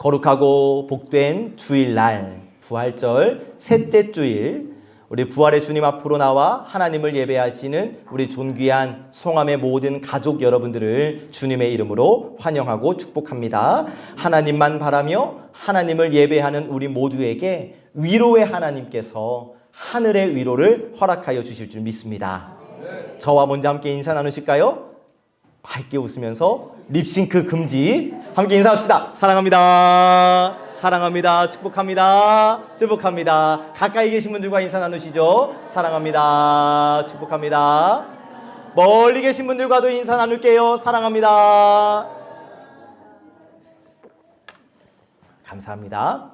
거룩하고 복된 주일날, 부활절 셋째 주일, 우리 부활의 주님 앞으로 나와 하나님을 예배하시는 우리 존귀한 송암의 모든 가족 여러분들을 주님의 이름으로 환영하고 축복합니다. 하나님만 바라며 하나님을 예배하는 우리 모두에게 위로의 하나님께서 하늘의 위로를 허락하여 주실 줄 믿습니다. 저와 먼저 함께 인사 나누실까요? 밝게 웃으면서 립싱크 금지. 함께 인사합시다. 사랑합니다. 사랑합니다. 축복합니다. 축복합니다. 가까이 계신 분들과 인사 나누시죠. 사랑합니다. 축복합니다. 멀리 계신 분들과도 인사 나눌게요. 사랑합니다. 감사합니다.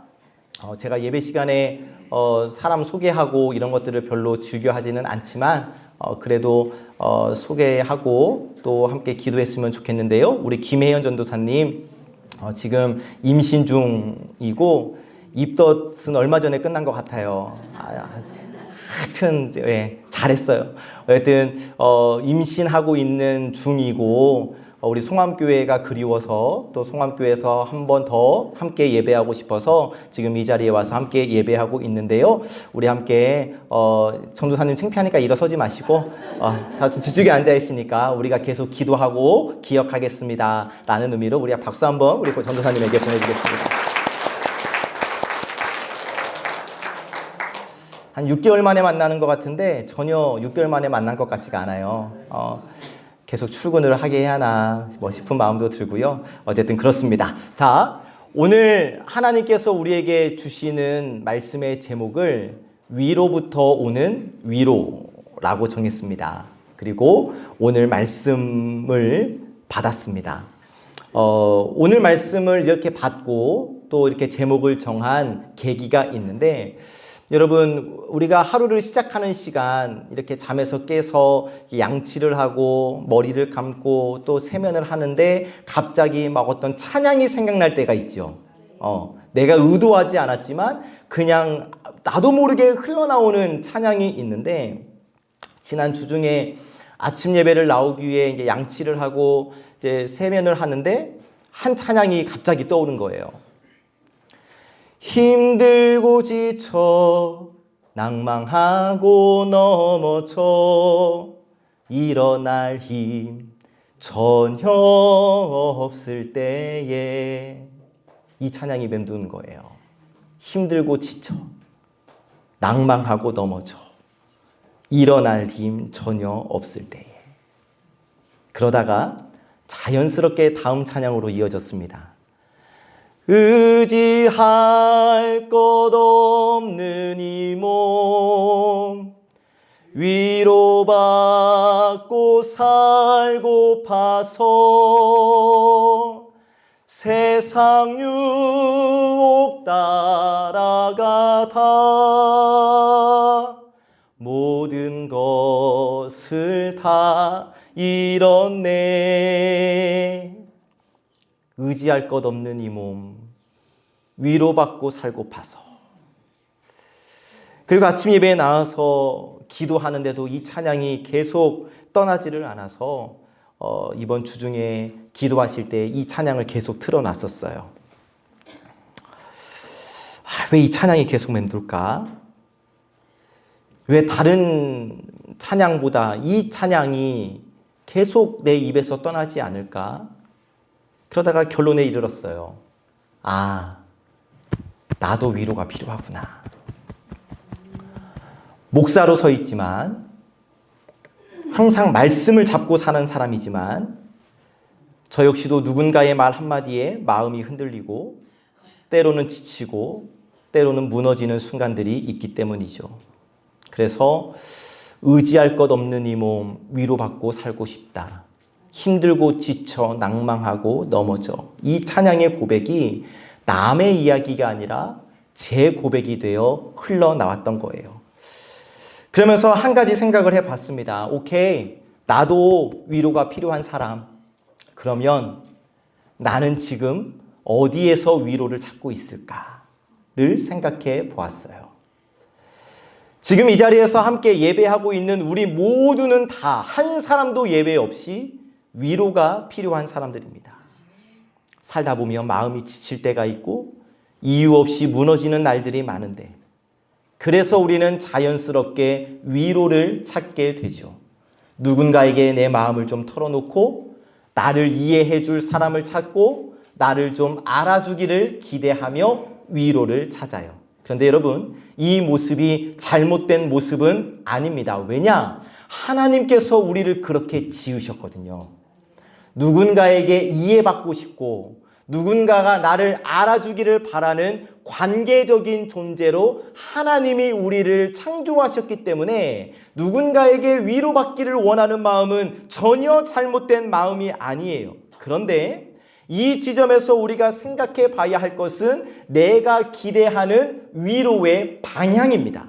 제가 예배 시간에 사람 소개하고 이런 것들을 별로 즐겨 하지는 않지만 그래도 소개하고 또 함께 기도했으면 좋겠는데요. 우리 김혜연 전도사님 지금 임신 중이고 입덧은 얼마 전에 끝난 것 같아요. 하여튼 잘했어요. 하여튼 임신하고 있는 중이고 우리 송암교회가 그리워서 또 송암교회에서 한 번 더 함께 예배하고 싶어서 지금 이 자리에 와서 함께 예배하고 있는데요. 우리 함께 전도사님 창피하니까 일어서지 마시고 다 저쪽에 앉아 있으니까 우리가 계속 기도하고 기억하겠습니다 라는 의미로 우리가 박수 한번 우리 전도사님에게 보내주겠습니다. 한 6개월 만에 만나는 것 같은데 전혀 6개월 만에 만난 것 같지가 않아요. 계속 출근을 하게 해야 하나 싶은 마음도 들고요. 어쨌든 그렇습니다. 자, 오늘 하나님께서 우리에게 주시는 말씀의 제목을 위로부터 오는 위로라고 정했습니다. 그리고 오늘 말씀을 받았습니다. 오늘 말씀을 이렇게 받고 또 이렇게 제목을 정한 계기가 있는데, 여러분, 우리가 하루를 시작하는 시간 이렇게 잠에서 깨서 양치를 하고 머리를 감고 또 세면을 하는데 갑자기 막 어떤 찬양이 생각날 때가 있죠. 내가 의도하지 않았지만 그냥 나도 모르게 흘러나오는 찬양이 있는데, 지난 주 중에 아침 예배를 나오기 위해 이제 양치를 하고 이제 세면을 하는데 한 찬양이 갑자기 떠오른 거예요. 힘들고 지쳐 낭망하고 넘어져 일어날 힘 전혀 없을 때에, 이 찬양이 맴도는 거예요. 힘들고 지쳐 낭망하고 넘어져 일어날 힘 전혀 없을 때에. 그러다가 자연스럽게 다음 찬양으로 이어졌습니다. 의지할 것 없는 이 몸 위로받고 살고파서 세상 유혹 따라가다 모든 것을 다 잃었네. 의지할 것 없는 이 몸 위로받고 살고파서. 그리고 아침 예배에 나와서 기도하는데도 이 찬양이 계속 떠나지를 않아서 이번 주 중에 기도하실 때 이 찬양을 계속 틀어놨었어요. 왜 이 찬양이 계속 맴돌까? 왜 다른 찬양보다 이 찬양이 계속 내 입에서 떠나지 않을까? 그러다가 결론에 이르렀어요. 나도 위로가 필요하구나. 목사로 서 있지만, 항상 말씀을 잡고 사는 사람이지만, 저 역시도 누군가의 말 한마디에 마음이 흔들리고, 때로는 지치고, 때로는 무너지는 순간들이 있기 때문이죠. 그래서 의지할 것 없는 이 몸 위로받고 살고 싶다. 힘들고 지쳐 낭망하고 넘어져. 이 찬양의 고백이 남의 이야기가 아니라 제 고백이 되어 흘러나왔던 거예요. 그러면서 한 가지 생각을 해봤습니다. 오케이, 나도 위로가 필요한 사람. 그러면 나는 지금 어디에서 위로를 찾고 있을까를 생각해 보았어요. 지금 이 자리에서 함께 예배하고 있는 우리 모두는 다 한 사람도 예외 없이 위로가 필요한 사람들입니다. 살다 보면 마음이 지칠 때가 있고 이유 없이 무너지는 날들이 많은데, 그래서 우리는 자연스럽게 위로를 찾게 되죠. 누군가에게 내 마음을 좀 털어놓고 나를 이해해 줄 사람을 찾고 나를 좀 알아주기를 기대하며 위로를 찾아요. 그런데 여러분, 이 모습이 잘못된 모습은 아닙니다. 왜냐? 하나님께서 우리를 그렇게 지으셨거든요. 누군가에게 이해받고 싶고 누군가가 나를 알아주기를 바라는 관계적인 존재로 하나님이 우리를 창조하셨기 때문에 누군가에게 위로받기를 원하는 마음은 전혀 잘못된 마음이 아니에요. 그런데 이 지점에서 우리가 생각해 봐야 할 것은 내가 기대하는 위로의 방향입니다.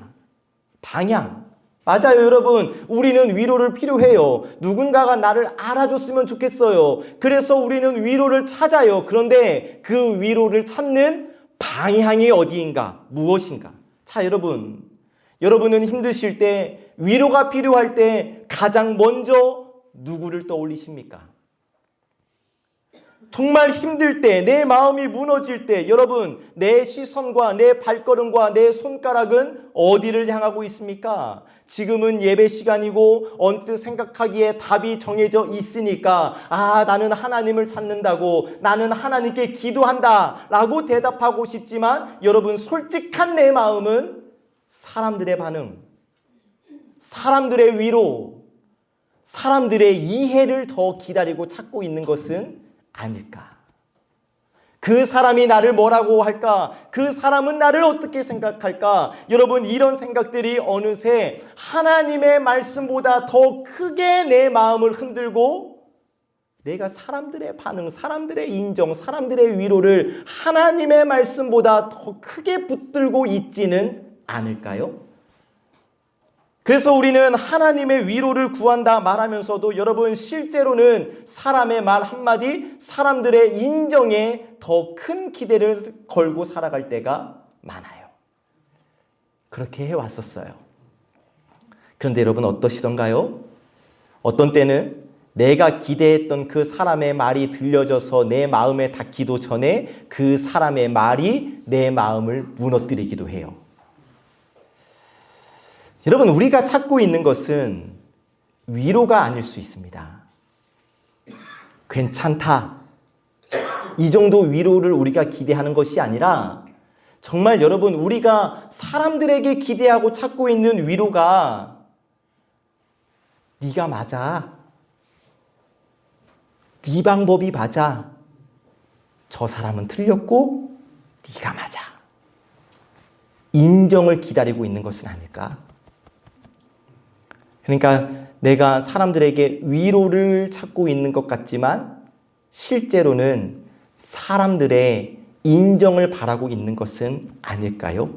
방향. 맞아요, 여러분. 우리는 위로를 필요해요. 누군가가 나를 알아줬으면 좋겠어요. 그래서 우리는 위로를 찾아요. 그런데 그 위로를 찾는 방향이 어디인가? 무엇인가? 자, 여러분은 힘드실 때, 위로가 필요할 때 가장 먼저 누구를 떠올리십니까? 정말 힘들 때, 내 마음이 무너질 때, 여러분, 내 시선과 내 발걸음과 내 손가락은 어디를 향하고 있습니까? 지금은 예배 시간이고 언뜻 생각하기에 답이 정해져 있으니까 나는 하나님을 찾는다고, 나는 하나님께 기도한다 라고 대답하고 싶지만, 여러분, 솔직한 내 마음은 사람들의 반응, 사람들의 위로, 사람들의 이해를 더 기다리고 찾고 있는 것은 아닐까? 그 사람이 나를 뭐라고 할까? 그 사람은 나를 어떻게 생각할까? 여러분, 이런 생각들이 어느새 하나님의 말씀보다 더 크게 내 마음을 흔들고 내가 사람들의 반응, 사람들의 인정, 사람들의 위로를 하나님의 말씀보다 더 크게 붙들고 있지는 않을까요? 그래서 우리는 하나님의 위로를 구한다 말하면서도 여러분, 실제로는 사람의 말 한마디, 사람들의 인정에 더 큰 기대를 걸고 살아갈 때가 많아요. 그렇게 해왔었어요. 그런데 여러분, 어떠시던가요? 어떤 때는 내가 기대했던 그 사람의 말이 들려져서 내 마음에 닿기도 전에 그 사람의 말이 내 마음을 무너뜨리기도 해요. 여러분, 우리가 찾고 있는 것은 위로가 아닐 수 있습니다. 괜찮다, 이 정도 위로를 우리가 기대하는 것이 아니라, 정말 여러분, 우리가 사람들에게 기대하고 찾고 있는 위로가 네가 맞아, 네 방법이 맞아, 저 사람은 틀렸고 네가 맞아, 인정을 기다리고 있는 것은 아닐까? 그러니까 내가 사람들에게 위로를 찾고 있는 것 같지만 실제로는 사람들의 인정을 바라고 있는 것은 아닐까요?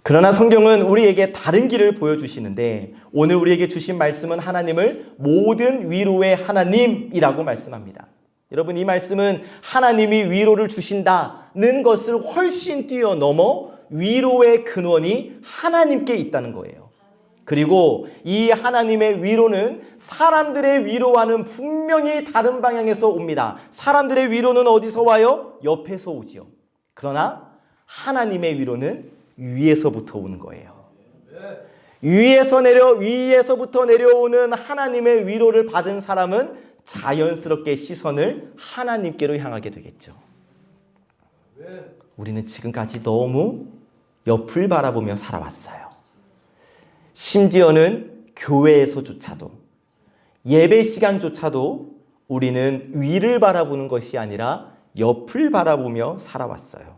그러나 성경은 우리에게 다른 길을 보여주시는데, 오늘 우리에게 주신 말씀은 하나님을 모든 위로의 하나님이라고 말씀합니다. 여러분, 이 말씀은 하나님이 위로를 주신다는 것을 훨씬 뛰어넘어 위로의 근원이 하나님께 있다는 거예요. 그리고 이 하나님의 위로는 사람들의 위로와는 분명히 다른 방향에서 옵니다. 사람들의 위로는 어디서 와요? 옆에서 오지요. 그러나 하나님의 위로는 위에서부터 오는 거예요. 위에서부터 내려오는 하나님의 위로를 받은 사람은 자연스럽게 시선을 하나님께로 향하게 되겠죠. 우리는 지금까지 너무 옆을 바라보며 살아왔어요. 심지어는 교회에서조차도, 예배 시간조차도 우리는 위를 바라보는 것이 아니라 옆을 바라보며 살아왔어요.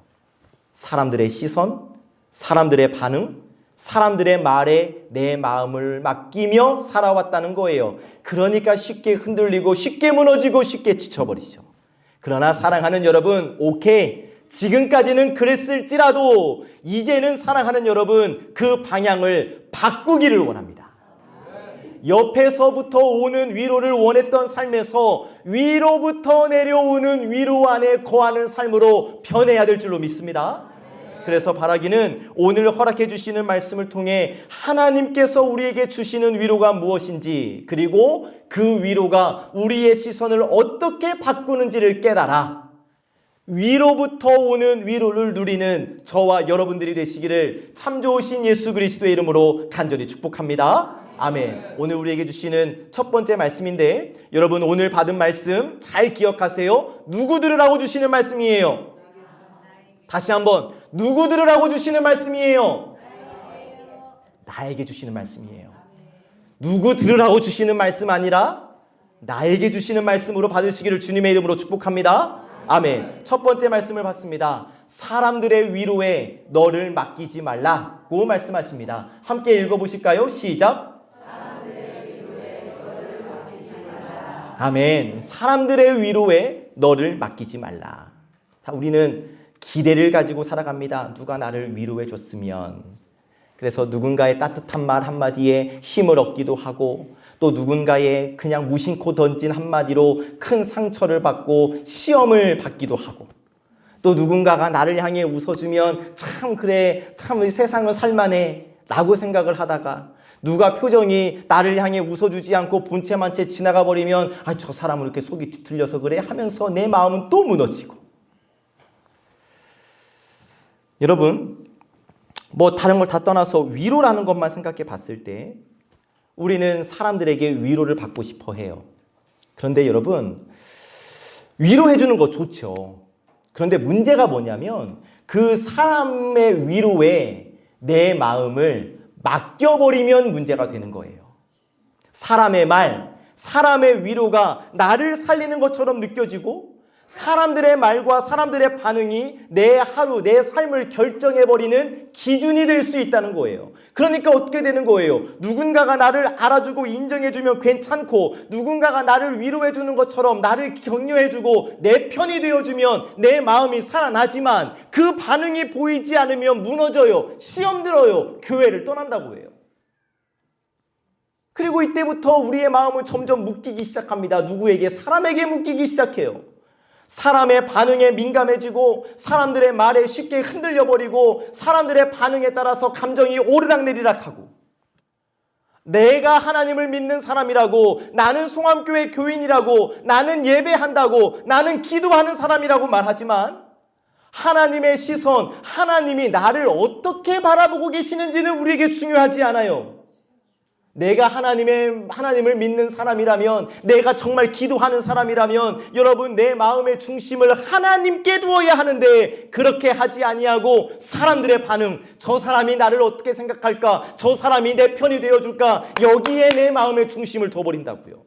사람들의 시선, 사람들의 반응, 사람들의 말에 내 마음을 맡기며 살아왔다는 거예요. 그러니까 쉽게 흔들리고 쉽게 무너지고 쉽게 지쳐버리죠. 그러나 사랑하는 여러분, 오케이, 지금까지는 그랬을지라도 이제는 사랑하는 여러분, 그 방향을 바꾸기를 원합니다. 옆에서부터 오는 위로를 원했던 삶에서 위로부터 내려오는 위로 안에 거하는 삶으로 변해야 될 줄로 믿습니다. 그래서 바라기는 오늘 허락해 주시는 말씀을 통해 하나님께서 우리에게 주시는 위로가 무엇인지, 그리고 그 위로가 우리의 시선을 어떻게 바꾸는지를 깨달아 위로부터 오는 위로를 누리는 저와 여러분들이 되시기를 참 좋으신 예수 그리스도의 이름으로 간절히 축복합니다. 아멘. 오늘 우리에게 주시는 첫 번째 말씀인데, 여러분 오늘 받은 말씀 잘 기억하세요. 누구 들으라고 주시는 말씀이에요? 다시 한번, 누구 들으라고 주시는 말씀이에요? 나에게 주시는 말씀이에요. 누구 들으라고 주시는 말씀 아니라 나에게 주시는 말씀으로 받으시기를 주님의 이름으로 축복합니다. 아멘. 첫 번째 말씀을 봤습니다. 사람들의 위로에 너를 맡기지 말라고 말씀하십니다. 함께 읽어보실까요? 시작. 아멘. 사람들의 위로에 너를 맡기지 말라. 자, 우리는 기대를 가지고 살아갑니다. 누가 나를 위로해 줬으면. 그래서 누군가의 따뜻한 말 한마디에 힘을 얻기도 하고, 또 누군가의 그냥 무심코 던진 한마디로 큰 상처를 받고 시험을 받기도 하고, 또 누군가가 나를 향해 웃어주면 참 그래, 참 세상은 살만해 라고 생각을 하다가, 누가 표정이 나를 향해 웃어주지 않고 본체만 채 지나가 버리면 저 사람은 이렇게 속이 뒤틀려서 그래 하면서 내 마음은 또 무너지고. 여러분, 다른 걸 다 떠나서 위로라는 것만 생각해 봤을 때 우리는 사람들에게 위로를 받고 싶어 해요. 그런데 여러분, 위로해 주는 거 좋죠. 그런데 문제가 뭐냐면 그 사람의 위로에 내 마음을 맡겨버리면 문제가 되는 거예요. 사람의 말, 사람의 위로가 나를 살리는 것처럼 느껴지고, 사람들의 말과 사람들의 반응이 내 하루, 내 삶을 결정해버리는 기준이 될 수 있다는 거예요. 그러니까 어떻게 되는 거예요? 누군가가 나를 알아주고 인정해주면 괜찮고, 누군가가 나를 위로해주는 것처럼 나를 격려해주고 내 편이 되어주면 내 마음이 살아나지만, 그 반응이 보이지 않으면 무너져요. 시험 들어요. 교회를 떠난다고 해요. 그리고 이때부터 우리의 마음은 점점 묶이기 시작합니다. 누구에게? 사람에게 묶이기 시작해요. 사람의 반응에 민감해지고, 사람들의 말에 쉽게 흔들려버리고, 사람들의 반응에 따라서 감정이 오르락내리락하고, 내가 하나님을 믿는 사람이라고, 나는 송암교회 교인이라고, 나는 예배한다고, 나는 기도하는 사람이라고 말하지만 하나님의 시선, 하나님이 나를 어떻게 바라보고 계시는지는 우리에게 중요하지 않아요. 내가 하나님을 믿는 사람이라면, 내가 정말 기도하는 사람이라면 여러분, 내 마음의 중심을 하나님께 두어야 하는데 그렇게 하지 아니하고 사람들의 반응, 저 사람이 나를 어떻게 생각할까, 저 사람이 내 편이 되어줄까, 여기에 내 마음의 중심을 둬버린다고요.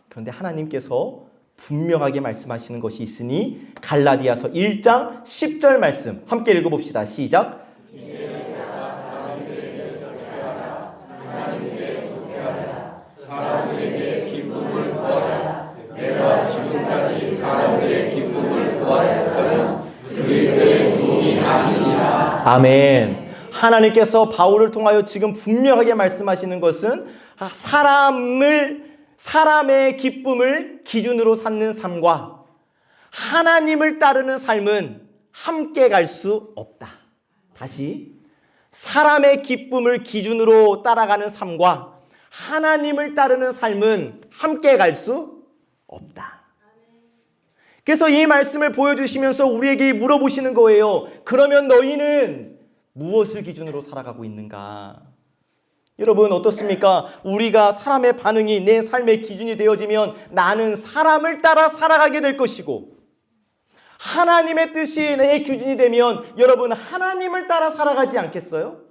그런데 하나님께서 분명하게 말씀하시는 것이 있으니 갈라디아서 1장 10절 말씀 함께 읽어봅시다. 시작. 사람들에게 기쁨을 구하라. 내가 지금까지 사람들의 기쁨을 구하였다면 그리스도의 종이 아니니라. 아멘. 하나님께서 바울을 통하여 지금 분명하게 말씀하시는 것은 사람의 기쁨을 기준으로 삼는 삶과 하나님을 따르는 삶은 함께 갈 수 없다. 다시, 사람의 기쁨을 기준으로 따라가는 삶과 하나님을 따르는 삶은 함께 갈 수 없다. 그래서 이 말씀을 보여주시면서 우리에게 물어보시는 거예요. 그러면 너희는 무엇을 기준으로 살아가고 있는가? 여러분 어떻습니까? 우리가 사람의 반응이 내 삶의 기준이 되어지면 나는 사람을 따라 살아가게 될 것이고, 하나님의 뜻이 내 기준이 되면 여러분 하나님을 따라 살아가지 않겠어요?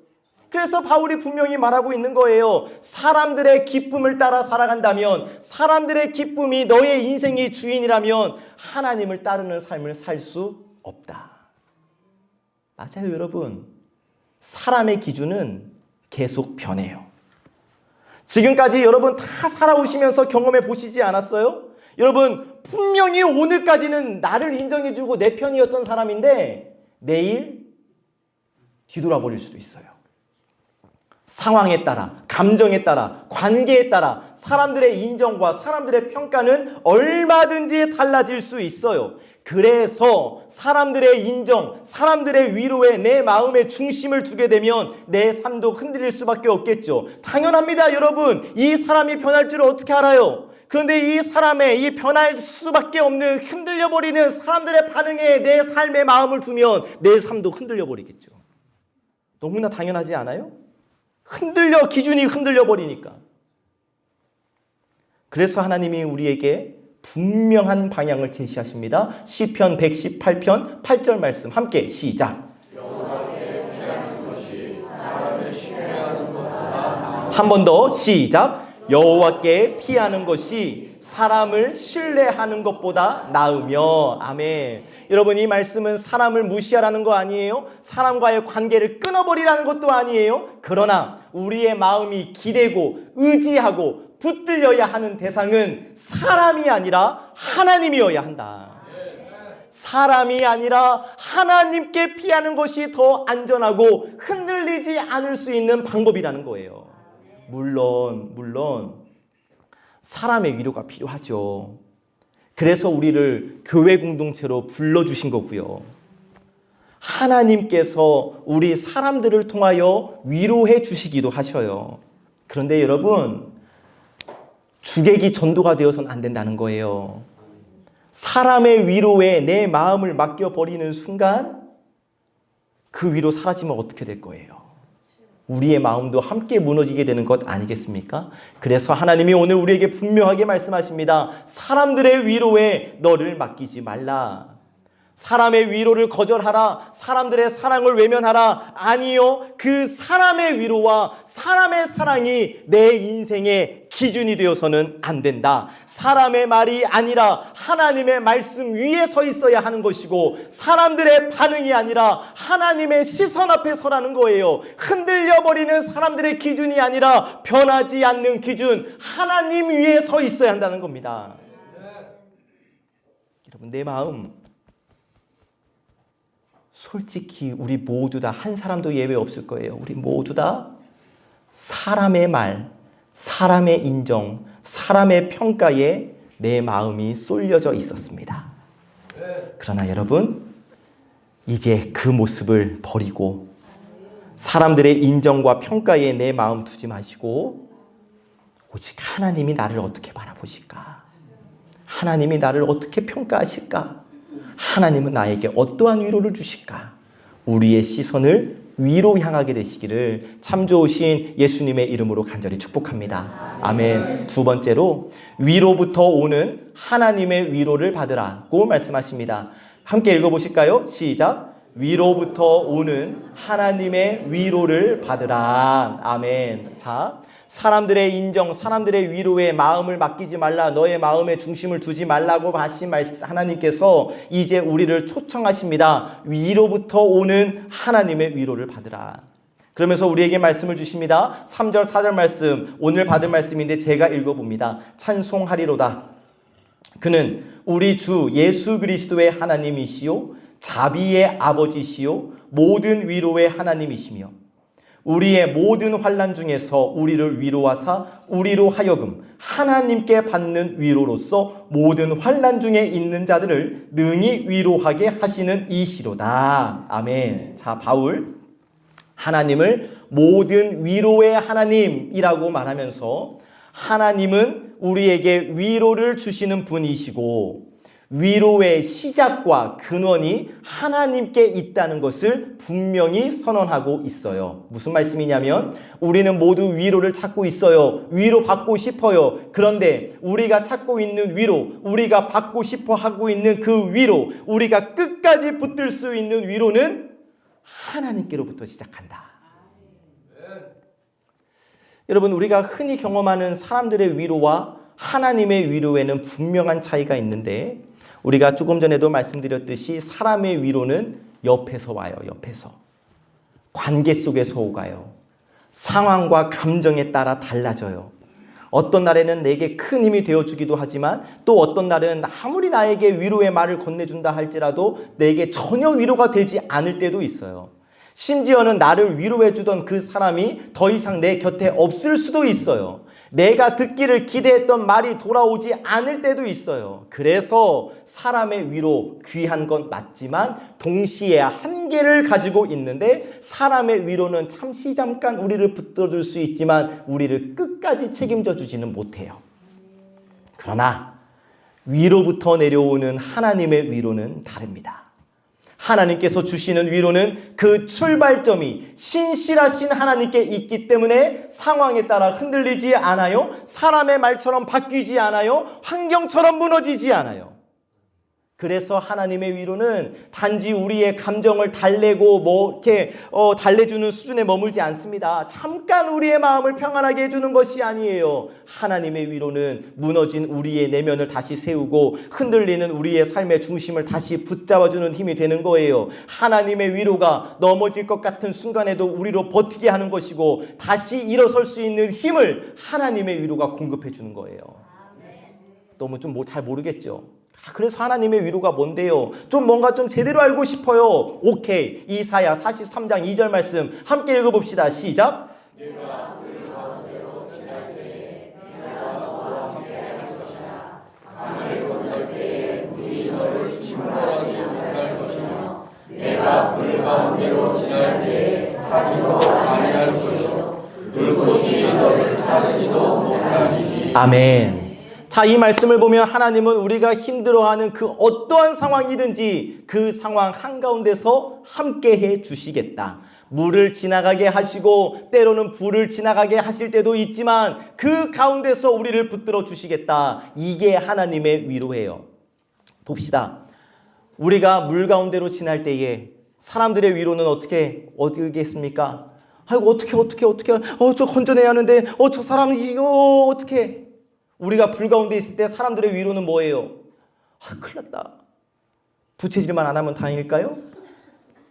그래서 바울이 분명히 말하고 있는 거예요. 사람들의 기쁨을 따라 살아간다면, 사람들의 기쁨이 너의 인생의 주인이라면 하나님을 따르는 삶을 살 수 없다. 맞아요, 여러분. 사람의 기준은 계속 변해요. 지금까지 여러분 다 살아오시면서 경험해 보시지 않았어요? 여러분 분명히 오늘까지는 나를 인정해주고 내 편이었던 사람인데 내일 뒤돌아버릴 수도 있어요. 상황에 따라, 감정에 따라, 관계에 따라 사람들의 인정과 사람들의 평가는 얼마든지 달라질 수 있어요. 그래서 사람들의 인정, 사람들의 위로에 내 마음의 중심을 두게 되면 내 삶도 흔들릴 수밖에 없겠죠. 당연합니다, 여러분. 이 사람이 변할 줄 어떻게 알아요? 그런데 이 사람의 이 변할 수밖에 없는 흔들려버리는 사람들의 반응에 내 삶의 마음을 두면 내 삶도 흔들려버리겠죠. 너무나 당연하지 않아요? 기준이 흔들려버리니까. 그래서 하나님이 우리에게 분명한 방향을 제시하십니다. 시편 118편 8절 말씀 함께 시작. 한 번 더 시작. 여호와께 피하는 것이 사람을 신뢰하는 것보다 나으며. 아멘. 여러분, 이 말씀은 사람을 무시하라는 거 아니에요? 사람과의 관계를 끊어버리라는 것도 아니에요? 그러나 우리의 마음이 기대고 의지하고 붙들려야 하는 대상은 사람이 아니라 하나님이어야 한다. 사람이 아니라 하나님께 피하는 것이 더 안전하고 흔들리지 않을 수 있는 방법이라는 거예요. 물론 사람의 위로가 필요하죠. 그래서 우리를 교회 공동체로 불러주신 거고요. 하나님께서 우리 사람들을 통하여 위로해 주시기도 하셔요. 그런데 여러분, 주객이 전도가 되어서는 안 된다는 거예요. 사람의 위로에 내 마음을 맡겨버리는 순간 그 위로 사라지면 어떻게 될 거예요? 우리의 마음도 함께 무너지게 되는 것 아니겠습니까? 그래서 하나님이 오늘 우리에게 분명하게 말씀하십니다. 사람들의 위로에 너를 맡기지 말라. 사람의 위로를 거절하라. 사람들의 사랑을 외면하라. 아니요. 그 사람의 위로와 사람의 사랑이 내 인생의 기준이 되어서는 안 된다. 사람의 말이 아니라 하나님의 말씀 위에 서 있어야 하는 것이고, 사람들의 반응이 아니라 하나님의 시선 앞에 서라는 거예요. 흔들려버리는 사람들의 기준이 아니라 변하지 않는 기준, 하나님 위에 서 있어야 한다는 겁니다. 여러분, 내 마음 솔직히 우리 모두 다 한 사람도 예외 없을 거예요. 우리 모두 다 사람의 말, 사람의 인정, 사람의 평가에 내 마음이 쏠려져 있었습니다. 그러나 여러분, 이제 그 모습을 버리고 사람들의 인정과 평가에 내 마음 두지 마시고 오직 하나님이 나를 어떻게 바라보실까? 하나님이 나를 어떻게 평가하실까? 하나님은 나에게 어떠한 위로를 주실까? 우리의 시선을 위로 향하게 되시기를 참 좋으신 예수님의 이름으로 간절히 축복합니다. 아멘. 두 번째로 위로부터 오는 하나님의 위로를 받으라고 말씀하십니다. 함께 읽어보실까요? 시작. 위로부터 오는 하나님의 위로를 받으라. 아멘. 자, 사람들의 인정, 사람들의 위로에 마음을 맡기지 말라. 너의 마음에 중심을 두지 말라고 하신 말씀, 하나님께서 이제 우리를 초청하십니다. 위로부터 오는 하나님의 위로를 받으라. 그러면서 우리에게 말씀을 주십니다. 3절 4절 말씀, 오늘 받은 말씀인데 제가 읽어봅니다. 찬송하리로다. 그는 우리 주 예수 그리스도의 하나님이시요 자비의 아버지시요 모든 위로의 하나님이시며 우리의 모든 환난 중에서 우리를 위로하사 우리로 하여금 하나님께 받는 위로로서 모든 환난 중에 있는 자들을 능히 위로하게 하시는 이시로다. 아멘. 자, 바울 하나님을 모든 위로의 하나님이라고 말하면서 하나님은 우리에게 위로를 주시는 분이시고 위로의 시작과 근원이 하나님께 있다는 것을 분명히 선언하고 있어요. 무슨 말씀이냐면 우리는 모두 위로를 찾고 있어요. 위로받고 싶어요. 그런데 우리가 찾고 있는 위로, 우리가 받고 싶어 하고 있는 그 위로, 우리가 끝까지 붙들 수 있는 위로는 하나님께로부터 시작한다. 여러분, 우리가 흔히 경험하는 사람들의 위로와 하나님의 위로에는 분명한 차이가 있는데 우리가 조금 전에도 말씀드렸듯이 사람의 위로는 옆에서 와요. 옆에서. 관계 속에서 오가요. 상황과 감정에 따라 달라져요. 어떤 날에는 내게 큰 힘이 되어주기도 하지만 또 어떤 날은 아무리 나에게 위로의 말을 건네준다 할지라도 내게 전혀 위로가 되지 않을 때도 있어요. 심지어는 나를 위로해주던 그 사람이 더 이상 내 곁에 없을 수도 있어요. 내가 듣기를 기대했던 말이 돌아오지 않을 때도 있어요. 그래서 사람의 위로 귀한 건 맞지만 동시에 한계를 가지고 있는데, 사람의 위로는 잠시 잠깐 우리를 붙들어줄 수 있지만 우리를 끝까지 책임져 주지는 못해요. 그러나 위로부터 내려오는 하나님의 위로는 다릅니다. 하나님께서 주시는 위로는 그 출발점이 신실하신 하나님께 있기 때문에 상황에 따라 흔들리지 않아요. 사람의 말처럼 바뀌지 않아요. 환경처럼 무너지지 않아요. 그래서 하나님의 위로는 단지 우리의 감정을 달래고 이렇게 달래주는 수준에 머물지 않습니다. 잠깐 우리의 마음을 평안하게 해주는 것이 아니에요. 하나님의 위로는 무너진 우리의 내면을 다시 세우고 흔들리는 우리의 삶의 중심을 다시 붙잡아주는 힘이 되는 거예요. 하나님의 위로가 넘어질 것 같은 순간에도 우리로 버티게 하는 것이고, 다시 일어설 수 있는 힘을 하나님의 위로가 공급해 주는 거예요. 너무 좀 잘 모르겠죠? 그래서 하나님의 위로가 뭔데요? 좀 뭔가 좀 제대로 알고 싶어요. 오케이. 이사야 43장 2절 말씀 함께 읽어봅시다. 시작. 내가 그 가운데로 지날 때에 내가 너와 함께 할 것이다. 강을 건널 때에 물이 너를 침몰하지 못할 것이며, 내가 불 가운데로 지날 때에 타지도 아니할 것이요 불꽃이 너를 사르지도 못하리니. 아멘. 자, 이 말씀을 보면 하나님은 우리가 힘들어하는 그 어떠한 상황이든지 그 상황 한가운데서 함께해 주시겠다. 물을 지나가게 하시고 때로는 불을 지나가게 하실 때도 있지만 그 가운데서 우리를 붙들어 주시겠다. 이게 하나님의 위로예요. 봅시다. 우리가 물 가운데로 지날 때에 사람들의 위로는 어떻게 하겠습니까? 아이고 어떻게 저 건져내야 하는데 저 사람 이거 어떻게. 우리가 불 가운데 있을 때 사람들의 위로는 뭐예요? 큰일 났다. 부채질만 안 하면 다행일까요?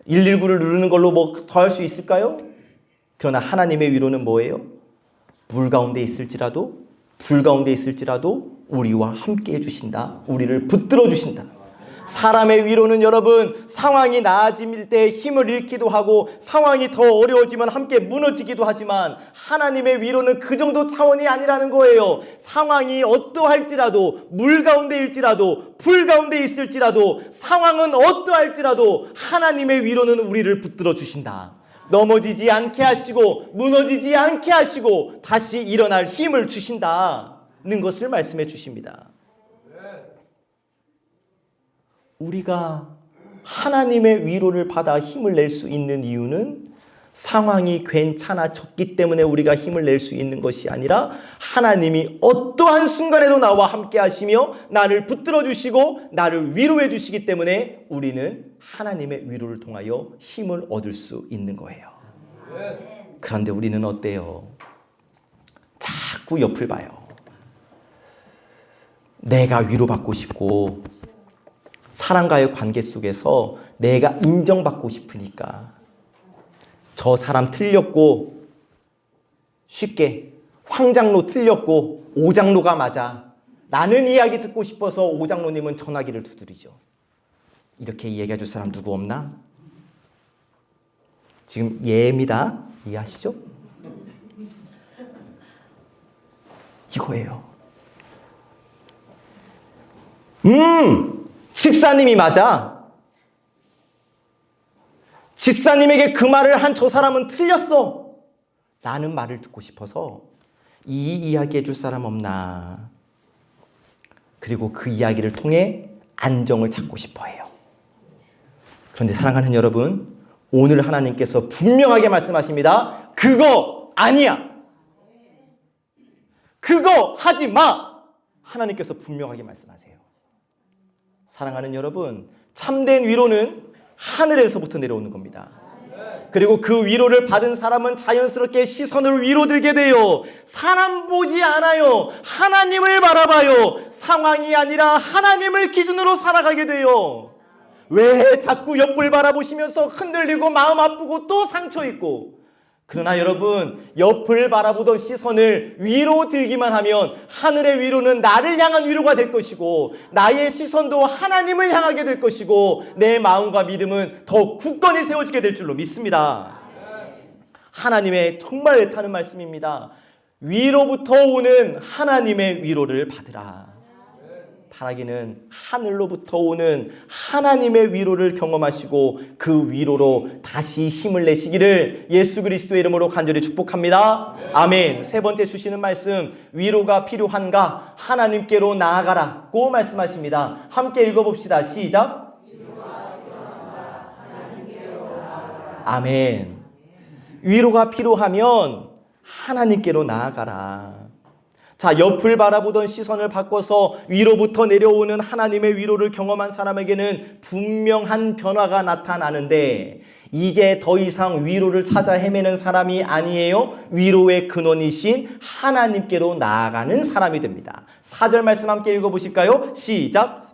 119를 누르는 걸로 더 할 수 있을까요? 그러나 하나님의 위로는 뭐예요? 불 가운데 있을지라도 우리와 함께 해주신다. 우리를 붙들어 주신다. 사람의 위로는 여러분, 상황이 나아질 때 힘을 잃기도 하고 상황이 더 어려워지면 함께 무너지기도 하지만, 하나님의 위로는 그 정도 차원이 아니라는 거예요. 상황이 어떠할지라도, 물 가운데일지라도 불 가운데 있을지라도, 상황은 어떠할지라도 하나님의 위로는 우리를 붙들어 주신다. 넘어지지 않게 하시고 무너지지 않게 하시고 다시 일어날 힘을 주신다는 것을 말씀해 주십니다. 우리가 하나님의 위로를 받아 힘을 낼 수 있는 이유는 상황이 괜찮아졌기 때문에 우리가 힘을 낼 수 있는 것이 아니라, 하나님이 어떠한 순간에도 나와 함께 하시며 나를 붙들어 주시고 나를 위로해 주시기 때문에 우리는 하나님의 위로를 통하여 힘을 얻을 수 있는 거예요. 그런데 우리는 어때요? 자꾸 옆을 봐요. 내가 위로받고 싶고 사람과의 관계 속에서 내가 인정받고 싶으니까, 저 사람 틀렸고 쉽게 황장로 틀렸고 오장로가 맞아, 나는 이야기 듣고 싶어서 오장로님은 전화기를 두드리죠. 이렇게 이야기해 줄 사람 누구 없나? 지금 예입니다. 이해하시죠? 이거예요. 집사님이 맞아. 집사님에게 그 말을 한 저 사람은 틀렸어. 라는 말을 듣고 싶어서 이 이야기 해줄 사람 없나. 그리고 그 이야기를 통해 안정을 찾고 싶어 해요. 그런데 사랑하는 여러분, 오늘 하나님께서 분명하게 말씀하십니다. 그거 아니야. 그거 하지 마. 하나님께서 분명하게 말씀하세요. 사랑하는 여러분, 참된 위로는 하늘에서부터 내려오는 겁니다. 그리고 그 위로를 받은 사람은 자연스럽게 시선을 위로 들게 돼요. 사람 보지 않아요. 하나님을 바라봐요. 상황이 아니라 하나님을 기준으로 살아가게 돼요. 왜 자꾸 옆을 바라보시면서 흔들리고 마음 아프고 또 상처 있고, 그러나 여러분, 옆을 바라보던 시선을 위로 들기만 하면 하늘의 위로는 나를 향한 위로가 될 것이고, 나의 시선도 하나님을 향하게 될 것이고, 내 마음과 믿음은 더 굳건히 세워지게 될 줄로 믿습니다. 하나님의 정말 애타는 말씀입니다. 위로부터 오는 하나님의 위로를 받으라. 바라기는 하늘로부터 오는 하나님의 위로를 경험하시고 그 위로로 다시 힘을 내시기를 예수 그리스도의 이름으로 간절히 축복합니다. 아멘. 세 번째 주시는 말씀, 위로가 필요한가? 하나님께로 나아가라고 말씀하십니다. 함께 읽어봅시다. 시작. 아멘. 위로가 필요하면 하나님께로 나아가라. 자, 옆을 바라보던 시선을 바꿔서 위로부터 내려오는 하나님의 위로를 경험한 사람에게는 분명한 변화가 나타나는데, 이제 더 이상 위로를 찾아 헤매는 사람이 아니에요. 위로의 근원이신 하나님께로 나아가는 사람이 됩니다. 4절 말씀 함께 읽어보실까요? 시작.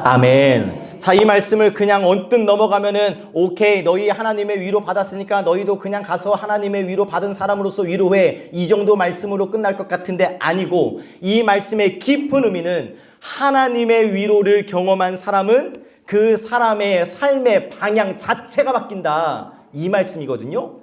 아멘. 자, 이 말씀을 그냥 언뜻 넘어가면은 오케이, 너희 하나님의 위로 받았으니까 너희도 그냥 가서 하나님의 위로 받은 사람으로서 위로해, 이 정도 말씀으로 끝날 것 같은데 아니고, 이 말씀의 깊은 의미는 하나님의 위로를 경험한 사람은 그 사람의 삶의 방향 자체가 바뀐다, 이 말씀이거든요.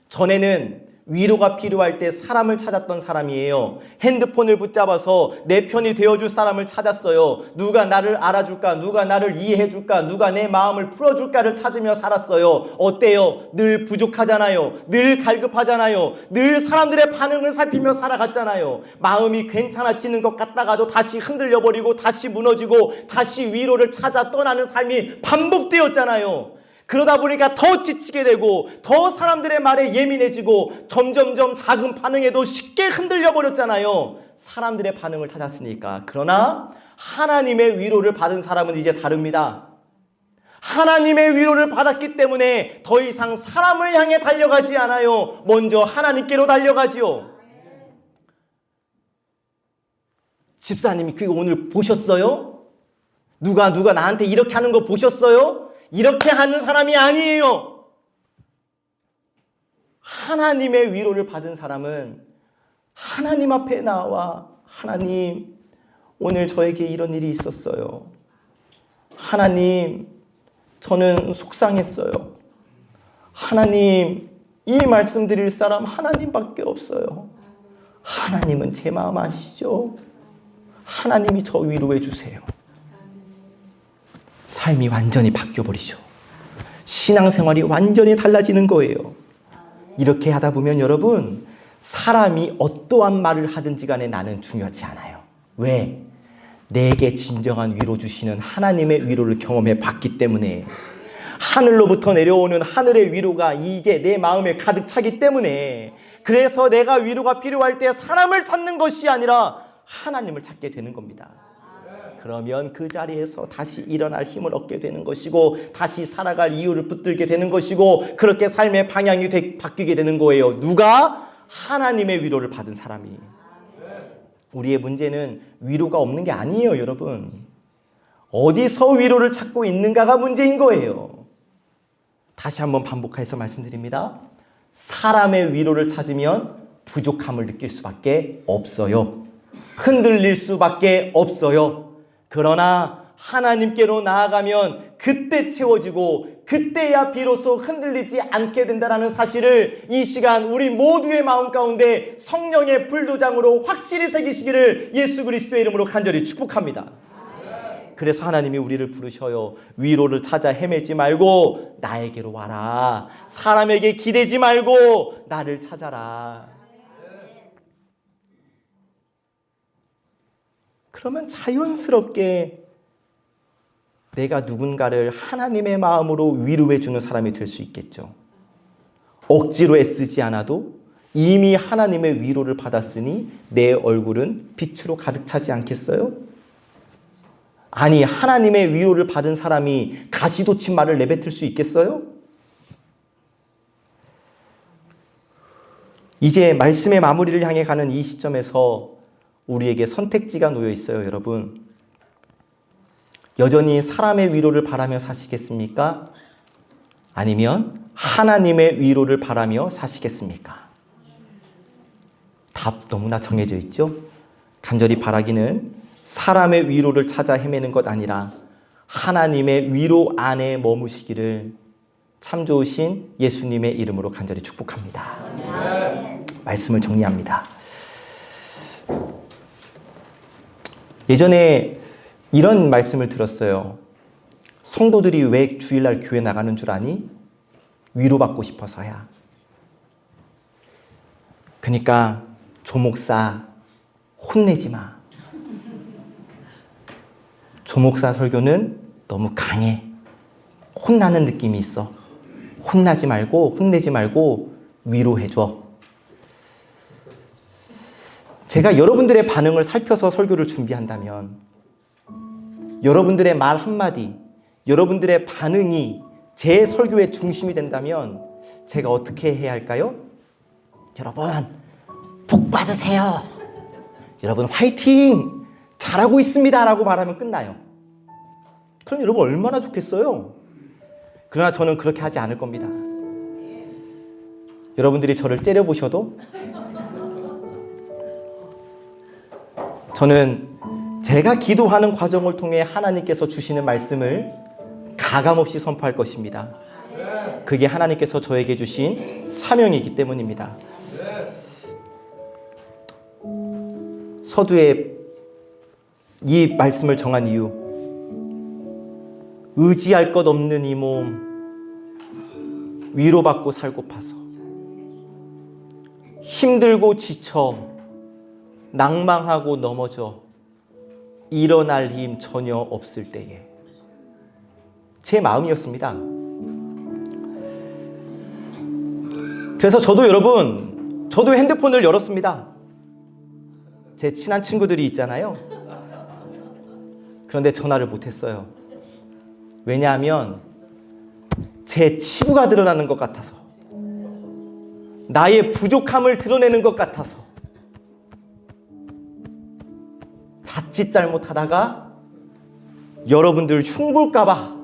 전에는 위로가 필요할 때 사람을 찾았던 사람이에요. 핸드폰을 붙잡아서 내 편이 되어줄 사람을 찾았어요. 누가 나를 알아줄까? 누가 나를 이해해줄까? 누가 내 마음을 풀어줄까를 찾으며 살았어요. 어때요? 늘 부족하잖아요. 늘 갈급하잖아요. 늘 사람들의 반응을 살피며 살아갔잖아요. 마음이 괜찮아지는 것 같다가도 다시 흔들려버리고 다시 무너지고 다시 위로를 찾아 떠나는 삶이 반복되었잖아요. 그러다 보니까 더 지치게 되고 더 사람들의 말에 예민해지고 점점점 작은 반응에도 쉽게 흔들려 버렸잖아요. 사람들의 반응을 찾았으니까. 그러나 하나님의 위로를 받은 사람은 이제 다릅니다. 하나님의 위로를 받았기 때문에 더 이상 사람을 향해 달려가지 않아요. 먼저 하나님께로 달려가지요. 집사님이 그거 오늘 보셨어요? 누가 나한테 이렇게 하는 거 보셨어요? 이렇게 하는 사람이 아니에요. 하나님의 위로를 받은 사람은 하나님 앞에 나와, 하나님, 오늘 저에게 이런 일이 있었어요. 하나님, 저는 속상했어요. 하나님, 이 말씀 드릴 사람 하나님밖에 없어요. 하나님은 제 마음 아시죠? 하나님이 저 위로해 주세요. 삶이 완전히 바뀌어버리죠. 신앙생활이 완전히 달라지는 거예요. 이렇게 하다 보면 여러분, 사람이 어떠한 말을 하든지 간에 나는 중요하지 않아요. 왜? 내게 진정한 위로 주시는 하나님의 위로를 경험해 봤기 때문에, 하늘로부터 내려오는 하늘의 위로가 이제 내 마음에 가득 차기 때문에, 그래서 내가 위로가 필요할 때 사람을 찾는 것이 아니라 하나님을 찾게 되는 겁니다. 그러면 그 자리에서 다시 일어날 힘을 얻게 되는 것이고, 다시 살아갈 이유를 붙들게 되는 것이고, 그렇게 삶의 방향이 바뀌게 되는 거예요. 누가? 하나님의 위로를 받은 사람이. 우리의 문제는 위로가 없는 게 아니에요, 여러분. 어디서 위로를 찾고 있는가가 문제인 거예요. 다시 한번 반복해서 말씀드립니다. 사람의 위로를 찾으면 부족함을 느낄 수밖에 없어요. 흔들릴 수밖에 없어요. 그러나 하나님께로 나아가면 그때 채워지고 그때야 비로소 흔들리지 않게 된다는 사실을 이 시간 우리 모두의 마음 가운데 성령의 불도장으로 확실히 새기시기를 예수 그리스도의 이름으로 간절히 축복합니다. 그래서 하나님이 우리를 부르셔요. 위로를 찾아 헤매지 말고 나에게로 와라. 사람에게 기대지 말고 나를 찾아라. 그러면 자연스럽게 내가 누군가를 하나님의 마음으로 위로해 주는 사람이 될 수 있겠죠. 억지로 애쓰지 않아도 이미 하나님의 위로를 받았으니 내 얼굴은 빛으로 가득 차지 않겠어요? 아니, 하나님의 위로를 받은 사람이 가시돋친 말을 내뱉을 수 있겠어요? 이제 말씀의 마무리를 향해 가는 이 시점에서 우리에게 선택지가 놓여 있어요, 여러분. 여전히 사람의 위로를 바라며 사시겠습니까? 아니면 하나님의 위로를 바라며 사시겠습니까? 답 너무나 정해져 있죠? 간절히 바라기는 사람의 위로를 찾아 헤매는 것 아니라 하나님의 위로 안에 머무시기를 참 좋으신 예수님의 이름으로 간절히 축복합니다. 말씀을 정리합니다. 예전에 이런 말씀을 들었어요. 성도들이 왜 주일날 교회 나가는 줄 아니? 위로받고 싶어서야. 그러니까 조목사 혼내지 마. 조목사 설교는 너무 강해. 혼나는 느낌이 있어. 혼내지 말고 위로해줘. 제가 여러분들의 반응을 살펴서 설교를 준비한다면, 여러분들의 말 한마디, 여러분들의 반응이 제 설교의 중심이 된다면 제가 어떻게 해야 할까요? 여러분, 복 받으세요. 여러분, 화이팅! 잘하고 있습니다. 라고 말하면 끝나요. 그럼 여러분 얼마나 좋겠어요? 그러나 저는 그렇게 하지 않을 겁니다. 여러분들이 저를 째려보셔도 저는 제가 기도하는 과정을 통해 하나님께서 주시는 말씀을 가감없이 선포할 것입니다. 그게 하나님께서 저에게 주신 사명이기 때문입니다. 서두에 이 말씀을 정한 이유, 의지할 것 없는 이 몸 위로받고 살고파서 힘들고 지쳐 낭망하고 넘어져 일어날 힘 전혀 없을 때에 제 마음이었습니다. 그래서 저도 핸드폰을 열었습니다. 제 친한 친구들이 있잖아요. 그런데 전화를 못했어요. 왜냐하면 제 치부가 드러나는 것 같아서, 나의 부족함을 드러내는 것 같아서, 자칫 잘못하다가 여러분들 흉볼까봐.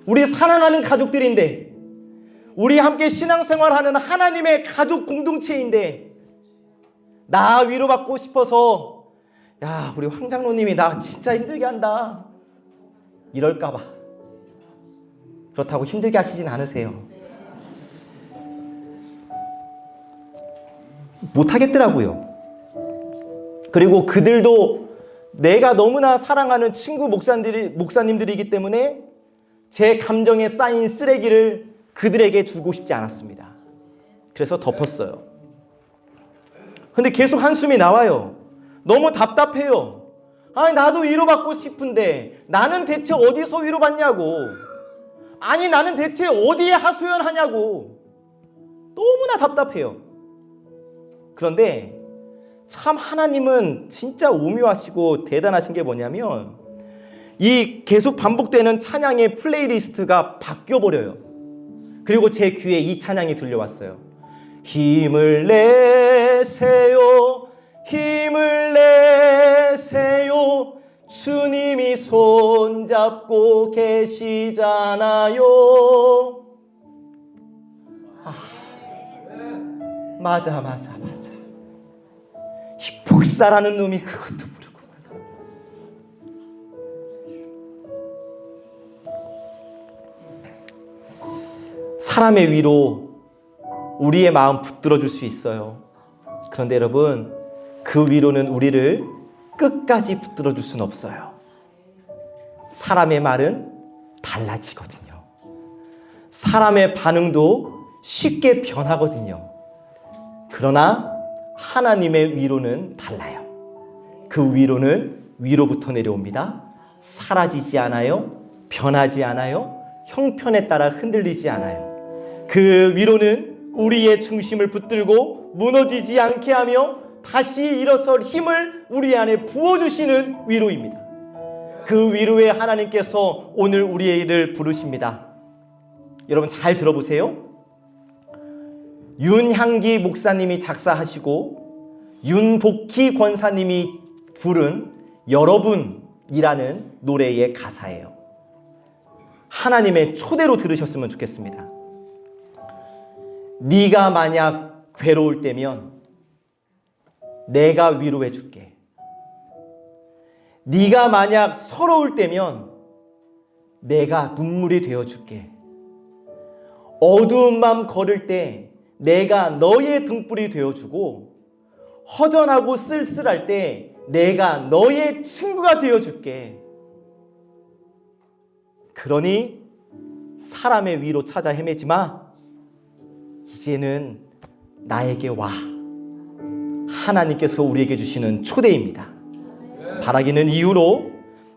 우리 사랑하는 가족들인데, 우리 함께 신앙생활하는 하나님의 가족 공동체인데, 나 위로받고 싶어서 야, 우리 황 장로님이 나 진짜 힘들게 한다 이럴까봐. 그렇다고 힘들게 하시진 않으세요. 못하겠더라고요. 그리고 그들도 내가 너무나 사랑하는 친구 목사님들이기 때문에 제 감정에 쌓인 쓰레기를 그들에게 주고 싶지 않았습니다. 그래서 덮었어요. 근데 계속 한숨이 나와요. 너무 답답해요. 아니, 나도 위로받고 싶은데 나는 대체 어디서 위로받냐고. 아니, 나는 대체 어디에 하소연하냐고. 너무나 답답해요. 그런데 참 하나님은 진짜 오묘하시고 대단하신 게 뭐냐면, 이 계속 반복되는 찬양의 플레이리스트가 바뀌어버려요. 그리고 제 귀에 이 찬양이 들려왔어요. 힘을 내세요, 힘을 내세요, 주님이 손잡고 계시잖아요. 맞아. 이 복사라는 놈이 그것도 부르고. 사람의 위로 우리의 마음 붙들어 줄 수 있어요. 그런데 여러분, 그 위로는 우리를 끝까지 붙들어 줄 수는 없어요. 사람의 말은 달라지거든요. 사람의 반응도 쉽게 변하거든요. 그러나 하나님의 위로는 달라요. 그 위로는 위로부터 내려옵니다. 사라지지 않아요. 변하지 않아요. 형편에 따라 흔들리지 않아요. 그 위로는 우리의 중심을 붙들고 무너지지 않게 하며 다시 일어설 힘을 우리 안에 부어주시는 위로입니다. 그 위로에 하나님께서 오늘 우리를 부르십니다. 여러분 잘 들어보세요. 윤향기 목사님이 작사하시고 윤복희 권사님이 부른 여러분이라는 노래의 가사예요. 하나님의 초대로 들으셨으면 좋겠습니다. 네가 만약 괴로울 때면 내가 위로해 줄게. 네가 만약 서러울 때면 내가 눈물이 되어 줄게. 어두운 밤 걸을 때 내가 너의 등불이 되어 주고, 허전하고 쓸쓸할 때 내가 너의 친구가 되어 줄게. 그러니 사람의 위로 찾아 헤매지 마. 이제는 나에게 와. 하나님께서 우리에게 주시는 초대입니다. 바라기는 이후로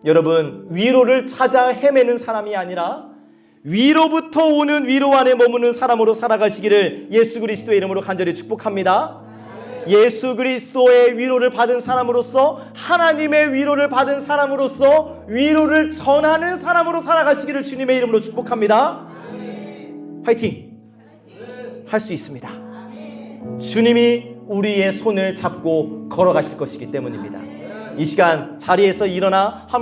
여러분, 위로를 찾아 헤매는 사람이 아니라 위로부터 오는 위로 안에 머무는 사람으로 살아가시기를 예수 그리스도의 이름으로 간절히 축복합니다. 예수 그리스도의 위로를 받은 사람으로서, 하나님의 위로를 받은 사람으로서 위로를 전하는 사람으로 살아가시기를 주님의 이름으로 축복합니다. 화이팅! 할 수 있습니다. 주님이 우리의 손을 잡고 걸어가실 것이기 때문입니다. 이 시간 자리에서 일어나 함께